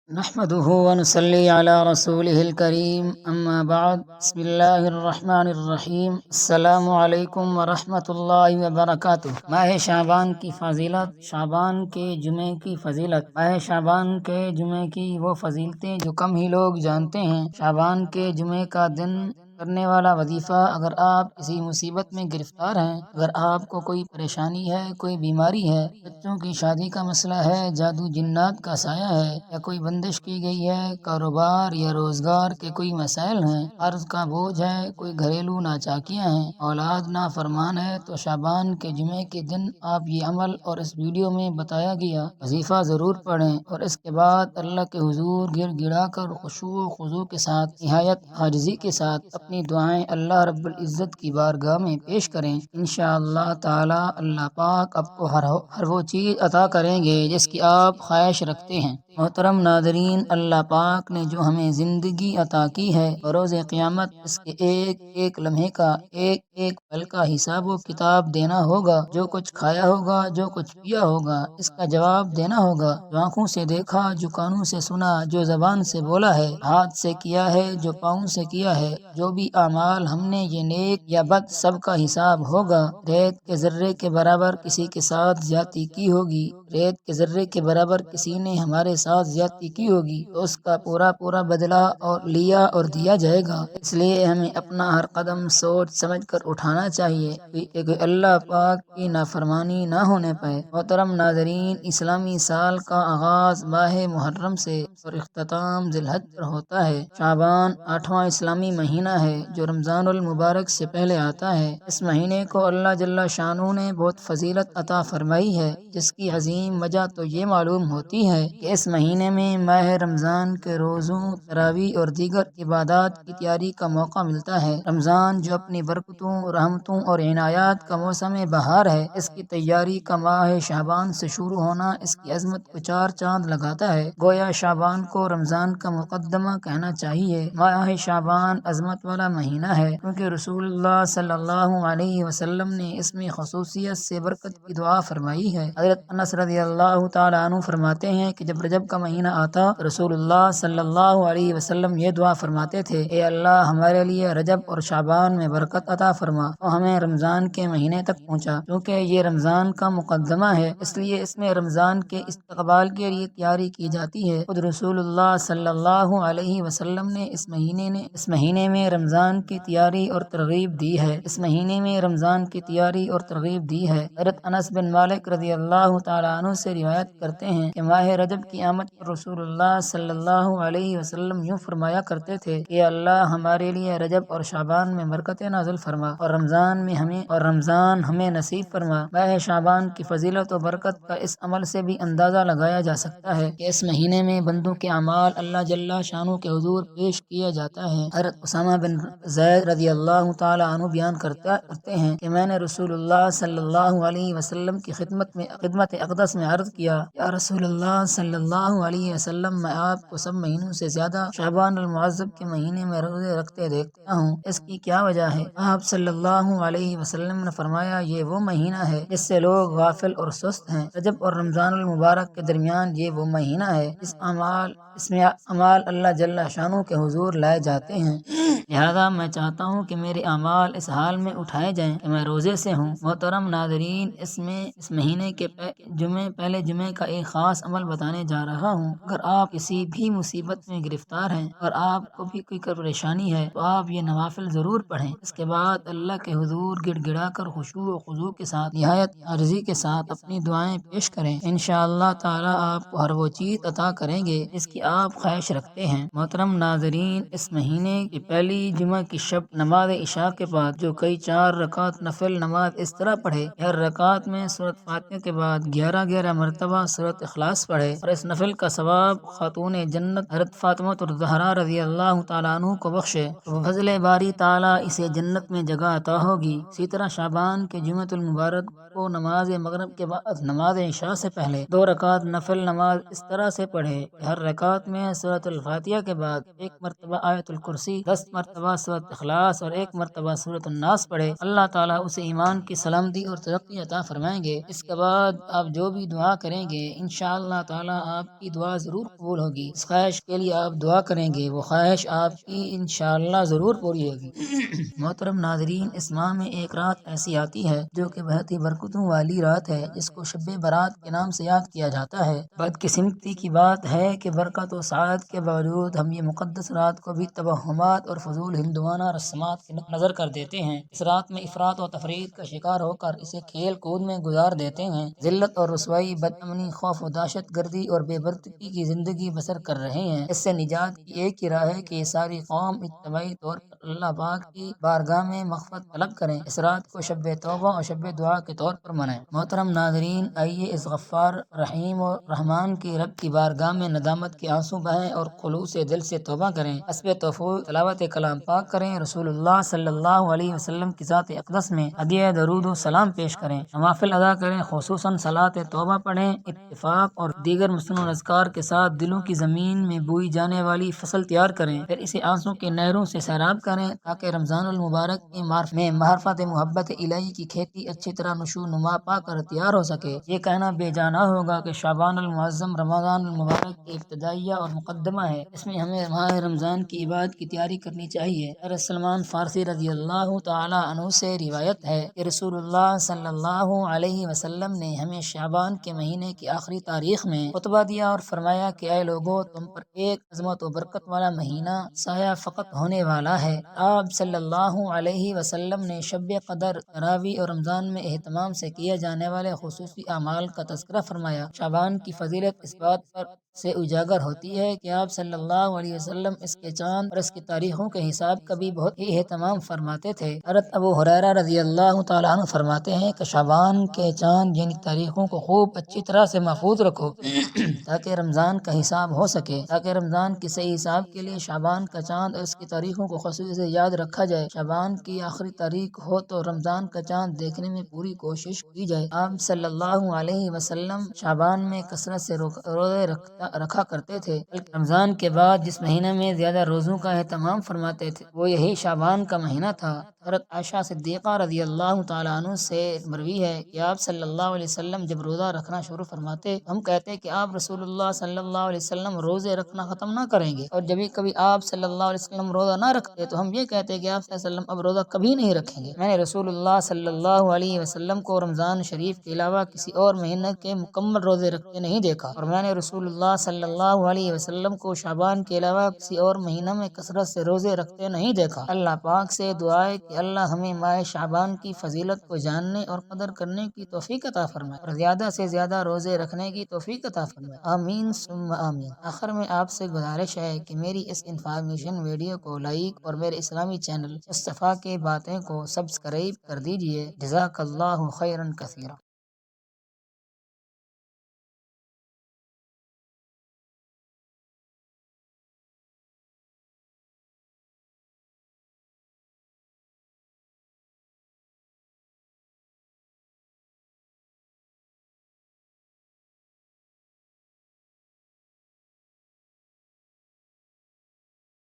نحمده ونصلي على رسوله الكريم اما بعد بسم اللہ الرحمن الرحیم السلام علیکم ورحمۃ اللہ وبرکاتہ۔ ماہ شعبان کی فضیلت، شعبان کے جمعے کی فضیلت۔ ماہ شعبان کے جمعے کی وہ فضیلتیں جو کم ہی لوگ جانتے ہیں۔ شعبان کے جمعے کا دن کرنے والا وظیفہ، اگر آپ کسی مصیبت میں گرفتار ہیں، اگر آپ کو کوئی پریشانی ہے، کوئی بیماری ہے، بچوں کی شادی کا مسئلہ ہے، جادو جنات کا سایہ ہے، یا کوئی بندش کی گئی ہے، کاروبار یا روزگار کے کوئی مسائل ہیں، قرض کا بوجھ ہے، کوئی گھریلو ناچاکیاں ہیں، اولاد نافرمان ہے، تو شعبان کے جمعے کے دن آپ یہ عمل اور اس ویڈیو میں بتایا گیا وظیفہ ضرور پڑھیں، اور اس کے بعد اللہ کے حضور گر گڑا کر خشوع و خضوع کے ساتھ، نہایت عاجزی کے ساتھ اپنی دعائیں اللہ رب العزت کی بارگاہ میں پیش کریں۔ انشاءاللہ تعالی اللہ پاک آپ کو ہر وہ چیز عطا کریں گے جس کی آپ خواہش رکھتے ہیں۔ محترم ناظرین، اللہ پاک نے جو ہمیں زندگی عطا کی ہے، بروز قیامت اس کے ایک ایک لمحے کا، ایک ایک پل کا حساب و کتاب دینا ہوگا۔ جو کچھ کھایا ہوگا، جو کچھ پیا ہوگا، اس کا جواب دینا ہوگا۔ جو آنکھوں سے دیکھا، جو کانوں سے سنا، جو زبان سے بولا ہے، ہاتھ سے کیا ہے، جو پاؤں سے کیا ہے، جو بھی اعمال ہم نے یہ نیک یا بد، سب کا حساب ہوگا۔ ریت کے ذرے کے برابر کسی کے ساتھ زیادتی کی ہوگی، ریت کے ذرے کے برابر کسی نے ہمارے ساتھ زیادتی کی ہوگی، تو اس کا پورا پورا بدلہ اور لیا اور دیا جائے گا۔ اس لیے ہمیں اپنا ہر قدم سوچ سمجھ کر اٹھانا چاہیے کہ اللہ پاک کی نافرمانی نہ ہونے پائے۔ محترم ناظرین، اسلامی سال کا آغاز ماہ محرم سے اور اختتام ذی الحج پر ہوتا ہے۔ شعبان 8واں اسلامی مہینہ ہے جو رمضان المبارک سے پہلے آتا ہے۔ اس مہینے کو اللہ جل شانہ نے بہت فضیلت عطا فرمائی ہے، جس کی عظیم وجہ تو یہ معلوم ہوتی ہے کہ اس مہینے میں ماہ رمضان کے روزوں، تراویح اور دیگر عبادات کی تیاری کا موقع ملتا ہے۔ رمضان جو اپنی برکتوں، رحمتوں اور عنایات کا موسم بہار ہے، اس کی تیاری کا ماہ شعبان سے شروع ہونا اس کی عظمت کو چار چاند لگاتا ہے۔ گویا شعبان کو رمضان کا مقدمہ کہنا چاہیے۔ ماہ شعبان عظمت والا مہینہ ہے کیونکہ رسول اللہ صلی اللہ علیہ وسلم نے اس میں خصوصیت سے برکت کی دعا فرمائی ہے۔ حضرت انس رضی اللہ تعالیٰ عنہ فرماتے ہیں کہ جب رجب کا مہینہ آتا تو رسول اللہ صلی اللہ علیہ وسلم یہ دعا فرماتے تھے، اے اللہ ہمارے لیے رجب اور شعبان میں برکت عطا فرما، تو ہمیں رمضان کے مہینے تک پہنچا۔ کیونکہ یہ رمضان کا مقدمہ ہے، اس لیے اس میں رمضان کے استقبال کے لیے تیاری کی جاتی ہے۔ خود رسول اللہ صلی اللہ علیہ وسلم نے اس مہینے میں رمضان کی تیاری اور ترغیب دی ہے۔ اس مہینے میں رمضان کی تیاری اور ترغیب دی ہے۔ حضرت انس بن مالک رضی اللہ تعالیٰ عنہ سے روایت کرتے ہیں کہ ماہ رجب کی آمد پر رسول اللہ صلی اللہ علیہ وسلم یوں فرمایا کرتے تھے کہ اللہ ہمارے لیے رجب اور شعبان میں برکتیں نازل فرما، اور رمضان ہمیں نصیب فرما۔ ماہ شعبان کی فضیلت و برکت کا اس عمل سے بھی اندازہ لگایا جا سکتا ہے کہ اس مہینے میں بندوں کے اعمال اللہ جل شانہ کے حضور پیش کیا جاتا ہے۔ حضرت اسامہ بن زید رضی اللہ تعالیٰ عنہ بیان کرتے ہیں کہ میں نے رسول اللہ صلی اللہ علیہ وسلم کی خدمت اقدس میں عرض کیا، یا رسول اللہ صلی اللہ علیہ وسلم، میں آپ کو سب مہینوں سے زیادہ شعبان المعظم کے مہینے میں روزے رکھتے دیکھتا ہوں، اس کی کیا وجہ ہے؟ آپ صلی اللہ علیہ وسلم نے فرمایا، یہ وہ مہینہ ہے جس سے لوگ غافل اور سست ہیں۔ رجب اور رمضان المبارک کے درمیان یہ وہ مہینہ ہے اس میں اعمال اللہ جل شانہ کے حضور لائے جاتے ہیں، لہذا میں چاہتا ہوں کہ میرے اعمال اس حال میں اٹھائے جائیں کہ میں روزے سے ہوں۔ محترم ناظرین، اس مہینے کے پہلے جمعے کا ایک خاص عمل بتانے جا رہا ہوں۔ اگر آپ کسی بھی مصیبت میں گرفتار ہیں اور آپ کو بھی کوئی پریشانی ہے تو آپ یہ نوافل ضرور پڑھیں۔ اس کے بعد اللہ کے حضور گڑ گڑا کر خشوع و خضوع کے ساتھ، نہایت عاجزی کے ساتھ اپنی دعائیں پیش کریں۔ انشاءاللہ تعالی آپ کو ہر وہ چیز عطا کریں گے جس کی آپ خواہش رکھتے ہیں۔ محترم ناظرین، اس مہینے کی پہلی جمعہ کی شب نماز عشاء کے بعد جو کوئی 4 رکعت نفل نماز اس طرح پڑھے، ہر رکعت میں سورۃ فاتحہ کے بعد 11 مرتبہ سورۃ اخلاص پڑھے، اور اس نفل کا ثواب خاتون جنت حضرت فاطمہ الزہرا رضی اللہ تعالیٰ عنہ کو بخشے، تو بفضل باری تعالیٰ اسے جنت میں جگہ عطا ہوگی۔ اسی طرح شعبان کے جمعۃ المبارک کو نماز مغرب کے بعد نماز عشاء سے پہلے 2 رکعت نفل نماز اس طرح سے پڑھے، ہر رکعت میں سورۃ الفاتحہ کے بعد 1 مرتبہ آیت الکرسی، 10 مرتبہ سورۃ اخلاص اور 1 مرتبہ سورۃ الناس پڑھے۔ اللہ تعالیٰ اسے ایمان کی سلامتی اور ترقی عطا فرمائیں گے۔ اس کے بعد آپ جو بھی دعا کریں گے، انشاءاللہ تعالیٰ آپ آپ کی دعا ضرور قبول ہوگی۔ اس خواہش کے لیے آپ دعا کریں گے، وہ خواہش آپ کی انشاءاللہ ضرور پوری ہوگی۔ محترم ناظرین، اس ماہ میں ایک رات ایسی آتی ہے جو کہ بہت ہی برکتوں والی رات ہے، جس کو شب برات کے نام سے یاد کیا جاتا ہے۔ بدقسمتی کی بات ہے کہ برکت و سعادت کے باوجود ہم یہ مقدس رات کو بھی توہمات اور فضول ہندوانہ رسومات کی نظر کر دیتے ہیں۔ اس رات میں افراط و تفریط کا شکار ہو کر اسے کھیل کود میں گزار دیتے ہیں۔ ذلت اور رسوائی، بد امنی، خوف و دہشت گردی اور بے پردگی کی زندگی بسر کر رہے ہیں۔ اس سے نجات کی ایک ہی راہ ہے کہ یہ ساری قوم اجتماعی طور پر اللہ پاک کی بارگاہ میں مغفرت طلب کریں۔ اس رات کو شب توبہ اور شب دعا کے طور پر منائیں۔ محترم ناظرین، آئیے اس غفار رحیم و رحمان کی رب کی بارگاہ میں ندامت کے آنسو بہائیں اور خلوص دل سے توبہ کریں۔ حسب توفیق تلاوت کلام پاک کریں، رسول اللہ صلی اللہ علیہ وسلم کی ذات اقدس میں ہدیہ درود و سلام پیش کریں، نوافل ادا کریں، خصوصاً صلاۃ توبہ پڑھیں، اتفاق اور دیگر مسنون اذکار کے ساتھ دلوں کی زمین میں بوئی جانے والی فصل تیار کریں، پھر اسے آنسوں کے نہروں سے سیراب کریں تاکہ رمضان المبارک میں معرفت محبت الہی کی کھیتی اچھی طرح نشو نما پا کر تیار ہو سکے۔ یہ کہنا بے جانا ہوگا کہ شعبان المعظم رمضان المبارک کی ابتدائیہ اور مقدمہ ہے، اس میں ہمیں ماہ رمضان کی عبادت کی تیاری کرنی چاہیے۔ حضرت سلمان فارسی رضی اللہ تعالی عنہ سے روایت ہے کہ رسول اللہ صلی اللہ علیہ وسلم نے ہمیں شعبان کے مہینے کی آخری تاریخ میں خطبہ دیا اور فرمایا کہ اے لوگو، تم پر ایک عظمت و برکت والا مہینہ سایہ فقط ہونے والا ہے۔ آپ صلی اللہ علیہ وسلم نے شب قدر، تراویح اور رمضان میں اہتمام سے کیے جانے والے خصوصی اعمال کا تذکرہ فرمایا۔ شعبان کی فضیلت اس بات پر سے اجاگر ہوتی ہے کہ آپ صلی اللہ علیہ وسلم اس کے چاند اور اس کی تاریخوں کے حساب کا بھی بہت ہی اہتمام فرماتے تھے۔ حضرت ابو ہریرہ رضی اللہ تعالیٰ عنہ فرماتے ہیں کہ شعبان کے چاند یعنی تاریخوں کو خوب اچھی طرح سے محفوظ رکھو تاکہ رمضان کا حساب ہو سکے۔ تاکہ رمضان کے صحیح حساب کے لیے شعبان کا چاند اور اس کی تاریخوں کو خصوصی سے یاد رکھا جائے۔ شعبان کی آخری تاریخ ہو تو رمضان کا چاند دیکھنے میں پوری کوشش کی جائے۔ آپ صلی اللہ علیہ وسلم شعبان میں کثرت سے روزے رکھا کرتے تھے، بلکہ رمضان کے بعد جس مہینے میں زیادہ روزوں کا اہتمام فرماتے تھے وہ یہی شعبان کا مہینہ تھا۔ حضرت عائشہ صدیقہ رضی اللہ تعالیٰ عنہ سے مروی ہے کہ آپ صلی اللہ علیہ وسلم جب روزہ رکھنا شروع فرماتے ہم کہتے کہ آپ رسول اللہ صلی اللہ علیہ وسلم روزے رکھنا ختم نہ کریں گے، اور جب کبھی آپ صلی اللہ علیہ وسلم روزہ نہ رکھتے تو ہم یہ کہتے کہ آپ صلی اللہ علیہ وسلم اب روزہ کبھی نہیں رکھیں گے۔ میں نے رسول اللہ صلی اللہ علیہ وسلم کو رمضان شریف کے علاوہ کسی اور مہینے کے مکمل روزے رکھتے نہیں دیکھا، اور میں نے رسول اللہ صلی اللہ علیہ وسلم کو شعبان کے علاوہ کسی اور مہینہ میں کثرت سے روزے رکھتے نہیں دیکھا۔ اللہ پاک سے دعا ہے کہ اللہ ہمیں ماہ شعبان کی فضیلت کو جاننے اور قدر کرنے کی توفیق عطا فرمائے اور زیادہ سے زیادہ روزے رکھنے کی توفیق عطا فرمائے، آمین ثم آمین۔ آخر میں آپ سے گزارش ہے کہ میری اس انفارمیشن ویڈیو کو لائک اور میرے اسلامی چینل مصطفیٰ کی باتیں کو سبسکرائب کر دیجیے۔ جزاک اللہ خیرا کثیرا۔